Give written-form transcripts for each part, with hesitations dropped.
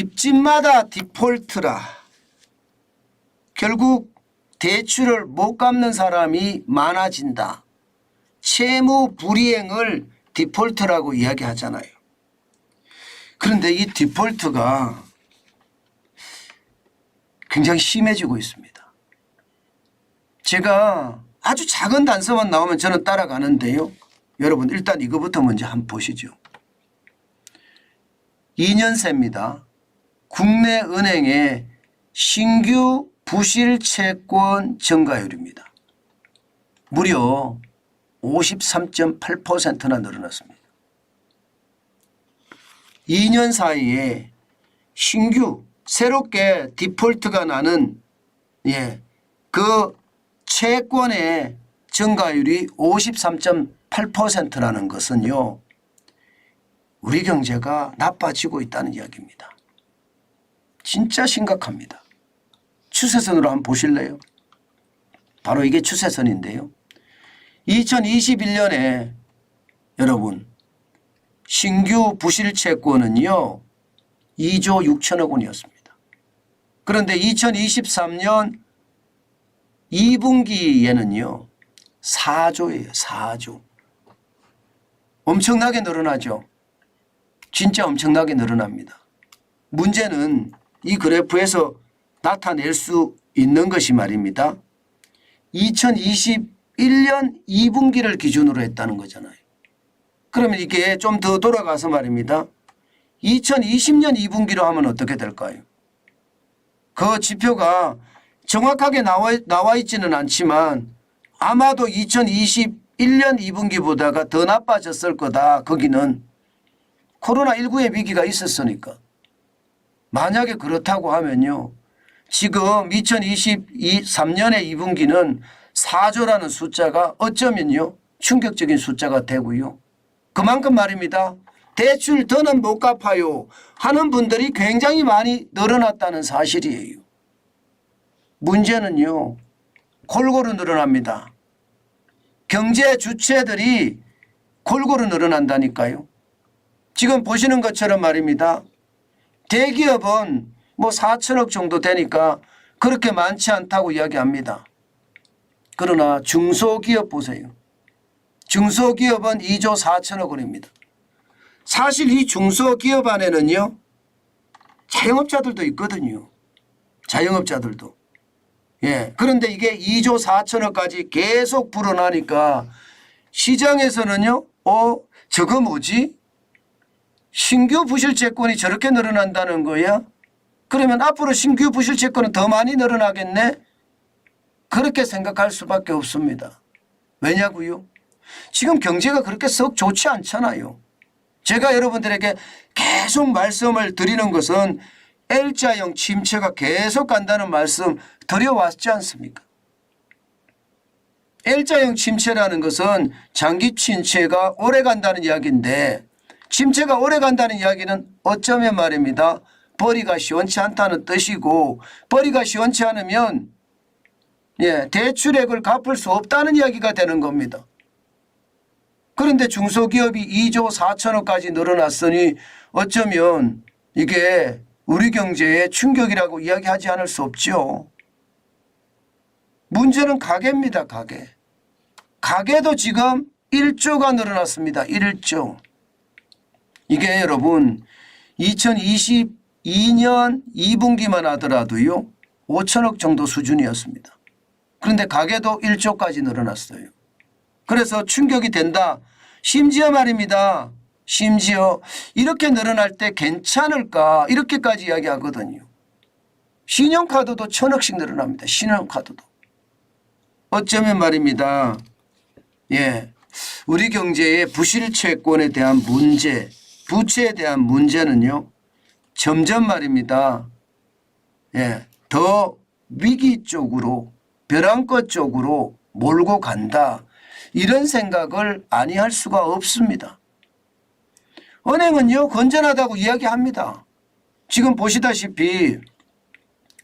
집집마다 디폴트라. 결국 대출을 못 갚는 사람이 많아진다. 채무 불이행을 디폴트라고 이야기하잖아요. 그런데 이 디폴트가 굉장히 심해지고 있습니다. 제가 아주 작은 단서만 나오면 저는 따라가는데요. 여러분 일단 이거부터 먼저 한번 보시죠. 2년새입니다. 국내 은행의 신규 부실 채권 증가율입니다. 무려 53.8%나 늘어났습니다. 2년 사이에 신규 새롭게 디폴트가 나는 그 채권의 증가율이 53.8%라는 것은요. 우리 경제가 나빠지고 있다는 이야기입니다. 진짜 심각합니다. 추세선으로 한번 보실래요? 바로 이게 추세선인데요. 2021년에 여러분 신규 부실 채권은요 2조 6천억 원이었습니다. 그런데 2023년 2분기에는요 4조예요. 4조. 엄청나게 늘어나죠. 진짜 엄청나게 늘어납니다. 문제는 이 그래프에서 나타낼 수 있는 것이 말입니다. 2021년 2분기를 기준으로 했다는 거잖아요. 그러면 이게 좀 더 돌아가서 말입니다. 2020년 2분기로 하면 어떻게 될까요? 그 지표가 정확하게 나와 있지는 않지만 아마도 2021년 2분기보다가 더 나빠졌을 거다. 거기는 코로나19의 위기가 있었으니까. 만약에 그렇다고 하면요. 지금 2023년의 2분기는 4조라는 숫자가 어쩌면요. 충격적인 숫자가 되고요. 그만큼 말입니다. 대출 더는 못 갚아요 하는 분들이 굉장히 많이 늘어났다는 사실이에요. 문제는요. 골고루 늘어납니다. 경제 주체들이 골고루 늘어난다니까요. 지금 보시는 것처럼 말입니다. 대기업은 뭐 4천억 정도 되니까 그렇게 많지 않다고 이야기합니다. 그러나 중소기업 보세요. 중소기업은 2조 4천억 원입니다. 사실 이 중소기업 안에는요. 자영업자들도 있거든요. 자영업자들도. 그런데 이게 2조 4천억까지 계속 불어나니까 시장에서는요. 저거 뭐지? 신규 부실 채권이 저렇게 늘어난다는 거야? 그러면 앞으로 신규 부실 채권은 더 많이 늘어나겠네? 그렇게 생각할 수밖에 없습니다. 왜냐고요? 지금 경제가 그렇게 썩 좋지 않잖아요. 제가 여러분들에게 계속 말씀을 드리는 것은 L자형 침체가 계속 간다는 말씀 드려왔지 않습니까? L자형 침체라는 것은 장기 침체가 오래 간다는 이야기인데 침체가 오래 간다는 이야기는 어쩌면 말입니다. 벌이가 시원치 않다는 뜻이고 벌이가 시원치 않으면 대출액을 갚을 수 없다는 이야기가 되는 겁니다. 그런데 중소기업이 2조 4천억까지 늘어났으니 어쩌면 이게 우리 경제의 충격이라고 이야기하지 않을 수 없죠. 문제는 가계입니다. 가계. 가계도 지금 1조가 늘어났습니다. 1조. 이게 여러분 2022년 2분기만 하더라도요. 5천억 정도 수준이었습니다. 그런데 가계도 1조까지 늘어났어요. 그래서 충격이 된다. 심지어 말입니다. 심지어 이렇게 늘어날 때 괜찮을까 이렇게까지 이야기하거든요. 신용카드도 1,000억씩 늘어납니다. 신용카드도. 어쩌면 말입니다. 우리 경제의 부실 채권에 대한 문제, 부채에 대한 문제는요. 점점 말입니다. 더 위기 쪽으로 벼랑끝 쪽으로 몰고 간다. 이런 생각을 아니할 수가 없습니다. 은행은요 건전하다고 이야기합니다. 지금 보시다시피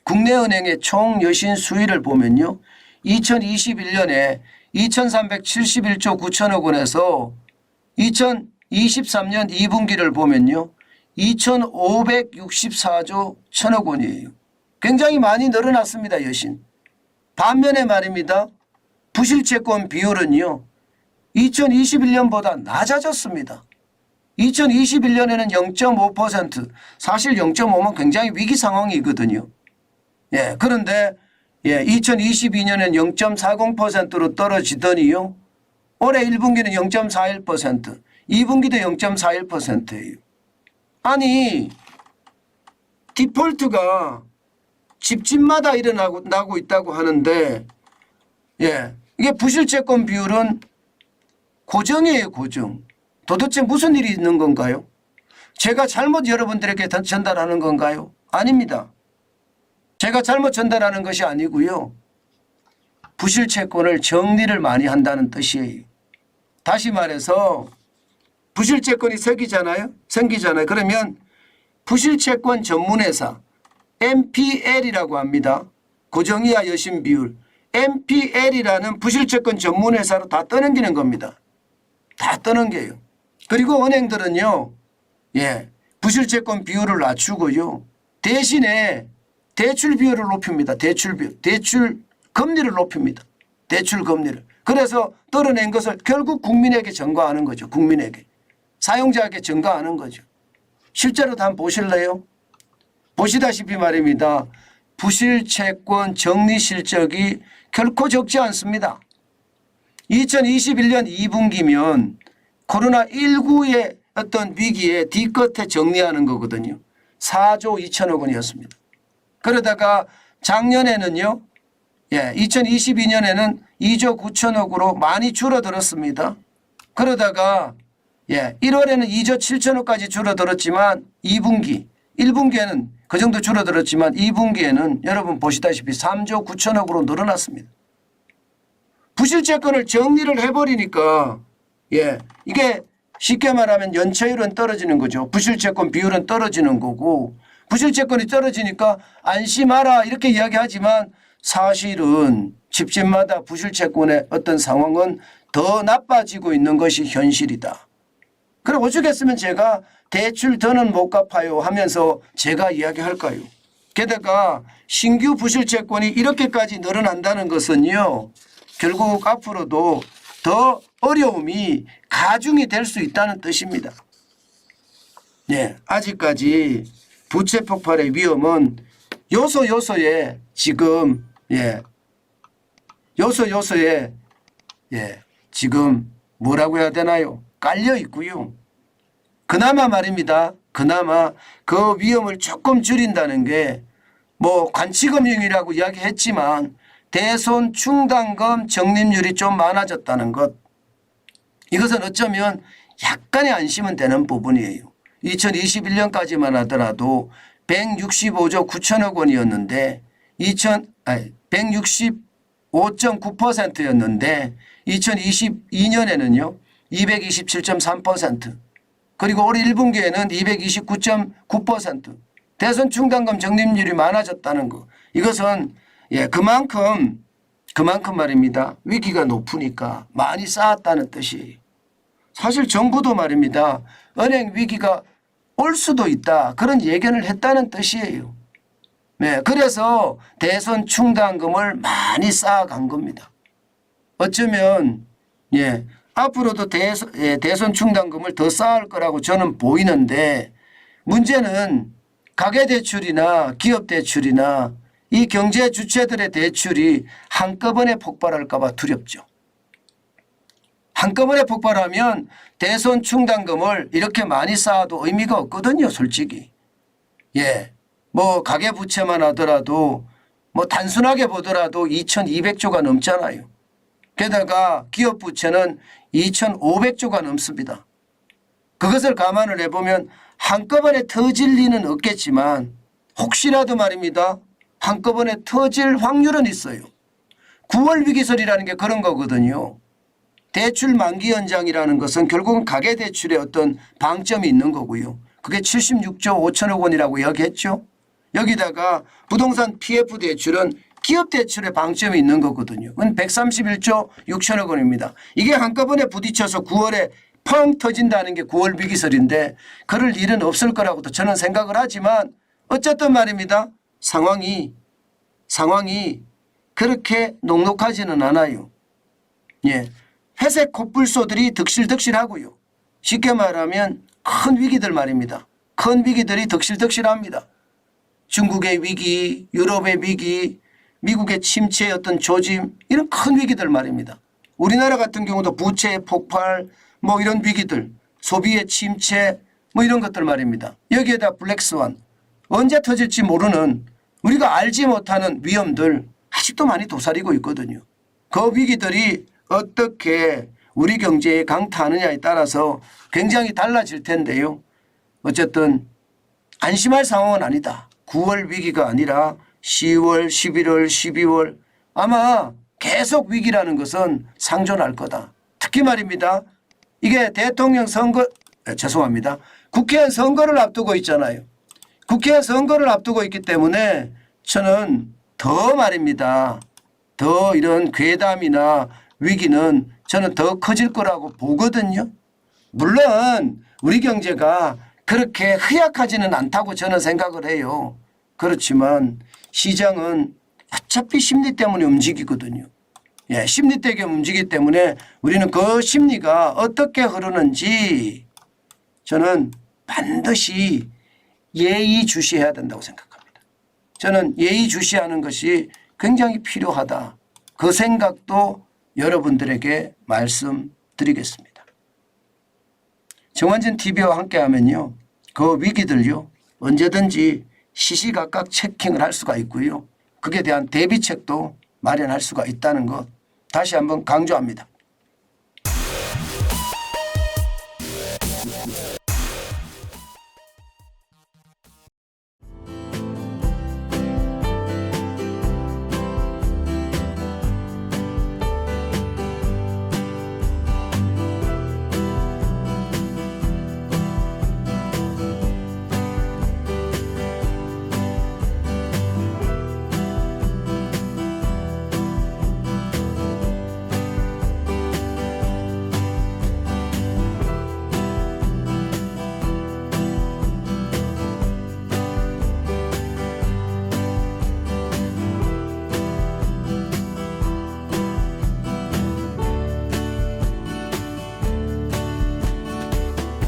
국내은행의 총 여신 수위를 보면요. 2021년에 2371조 9천억 원에서 2023년 2분기를 보면요. 2,564조 1,000억 원이에요. 굉장히 많이 늘어났습니다. 여신. 반면에 말입니다. 부실채권 비율은요. 2021년보다 낮아졌습니다. 2021년에는 0.5%, 사실 0.5면 굉장히 위기 상황이거든요. 예, 그런데 2022년엔 0.40%로 떨어지더니요. 올해 1분기는 0.41%, 2분기도 0.41%예요. 아니 디폴트가 집집마다 일어나고 있다고 하는데 이게 부실채권 비율은 고정이에요. 고정. 도대체 무슨 일이 있는 건가요? 제가 잘못 여러분들에게 전달하는 건가요? 아닙니다. 제가 잘못 전달하는 것이 아니고요. 부실채권을 정리를 많이 한다는 뜻이에요. 다시 말해서 부실채권이 생기잖아요. 그러면 부실채권 전문회사 MPL이라고 합니다. 고정이하 여신 비율. MPL이라는 부실채권 전문회사로 다 떠넘기는 겁니다. 다 떠넘겨요. 그리고 은행들은요. 부실채권 비율을 낮추고요. 대신에 대출 비율을 높입니다. 대출 금리를 높입니다. 대출 금리를. 그래서 떨어낸 것을 결국 국민에게 전가하는 거죠. 국민에게. 사용자에게 전가하는 거죠. 실제로 한번 보실래요? 보시다시피 말입니다. 부실채권 정리 실적이 결코 적지 않습니다. 2021년 2분기면 코로나19의 어떤 위기에 뒤끝에 정리하는 거거든요. 4조 2천억 원이었습니다. 그러다가 작년에는요. 2022년에는 2조 9천억으로 많이 줄어들었습니다. 그러다가 1월에는 2조 7천억까지 줄어들었지만 1분기에는 그 정도 줄어들었지만 2분기에는 여러분 보시다시피 3조 9천억으로 늘어났습니다. 부실채권을 정리를 해버리니까 이게 쉽게 말하면 연체율은 떨어지는 거죠. 부실채권 비율은 떨어지는 거고 부실채권이 떨어지니까 안심하라 이렇게 이야기하지만 사실은 집집마다 부실채권의 어떤 상황은 더 나빠지고 있는 것이 현실이다. 그럼 어쩌겠으면 제가 대출 더는 못 갚아요 하면서 제가 이야기할까요? 게다가 신규 부실채권이 이렇게까지 늘어난다는 것은요. 결국 앞으로도 더 어려움이 가중이 될 수 있다는 뜻입니다. 아직까지 부채 폭발의 위험은 요소요소에 지금 요소요소에 지금 뭐라고 해야 되나요? 깔려 있고요. 그나마 말입니다. 그나마 그 위험을 조금 줄인다는 게 뭐 관치금융이라고 이야기했지만 대손 충당금 적립률이 좀 많아졌다는 것. 이것은 어쩌면 약간의 안심은 되는 부분이에요. 2021년까지만 하더라도 165조 9천억 원이었는데 165.9%였는데 2022년에는요 227.3% 그리고 올해 1분기에는 229.9% 대손 충당금 적립률이 많아졌다는 거. 이것은 그만큼 말입니다. 위기가 높으니까 많이 쌓았다는 뜻이에요. 사실 정부도 말입니다. 은행 위기가 올 수도 있다. 그런 예견을 했다는 뜻이에요. 그래서 대손 충당금을 많이 쌓아간 겁니다. 어쩌면 앞으로도 대손 충당금을 더 쌓을 거라고 저는 보이는데 문제는 가계대출이나 기업대출이나 이 경제 주체들의 대출이 한꺼번에 폭발할까 봐 두렵죠. 한꺼번에 폭발하면 대손 충당금을 이렇게 많이 쌓아도 의미가 없거든요. 솔직히. 뭐 가계부채만 하더라도 뭐 단순하게 보더라도 2200조가 넘잖아요. 게다가 기업부채는 2500조가 넘습니다. 그것을 감안을 해보면 한꺼번에 터질 리는 없겠지만 혹시라도 말입니다. 한꺼번에 터질 확률은 있어요. 9월 위기설이라는 게 그런 거거든요. 대출 만기 연장이라는 것은 결국은 가계대출에 어떤 방점이 있는 거고요. 그게 76조 5천억 원이라고 이야기했죠. 여기다가 부동산 PF 대출은 기업 대출에 방점이 있는 거거든요. 그건 131조 6천억 원입니다. 이게 한꺼번에 부딪혀서 9월에 펑 터진다는 게 9월 위기설인데 그럴 일은 없을 거라고도 저는 생각을 하지만 어쨌든 말입니다. 상황이 그렇게 녹록하지는 않아요. 예, 회색 코뿔소들이 득실득실하고요. 쉽게 말하면 큰 위기들 말입니다. 큰 위기들이 득실득실합니다. 중국의 위기, 유럽의 위기, 미국의 침체의 어떤 조짐 이런 큰 위기들 말입니다. 우리나라 같은 경우도 부채의 폭발 뭐 이런 위기들, 소비의 침체 뭐 이런 것들 말입니다. 여기에다 블랙스완 언제 터질지 모르는 우리가 알지 못하는 위험들 아직도 많이 도사리고 있거든요. 그 위기들이 어떻게 우리 경제에 강타하느냐에 따라서 굉장히 달라질 텐데요. 어쨌든 안심할 상황은 아니다. 9월 위기가 아니라 10월, 11월, 12월 아마 계속 위기라는 것은 상존할 거다. 특히 말입니다. 이게 대통령 선거 죄송합니다. 국회의원 선거를 앞두고 있잖아요. 국회의원 선거를 앞두고 있기 때문에 저는 더 말입니다. 더 이런 괴담이나 위기는 저는 더 커질 거라고 보거든요. 물론 우리 경제가 그렇게 흐약하지는 않다고 저는 생각을 해요. 그렇지만 시장은 어차피 심리 때문에 움직이거든요. 예, 심리 때문에 움직이기 때문에 우리는 그 심리가 어떻게 흐르는지 저는 반드시 예의주시해야 된다고 생각합니다. 저는 예의주시하는 것이 굉장히 필요하다. 그 생각도 여러분들에게 말씀드리겠습니다. 정환진 TV와 함께하면요. 그 위기들요. 언제든지 시시각각 체킹을 할 수가 있고요. 그에 대한 대비책도 마련할 수가 있다는 것 다시 한번 강조합니다.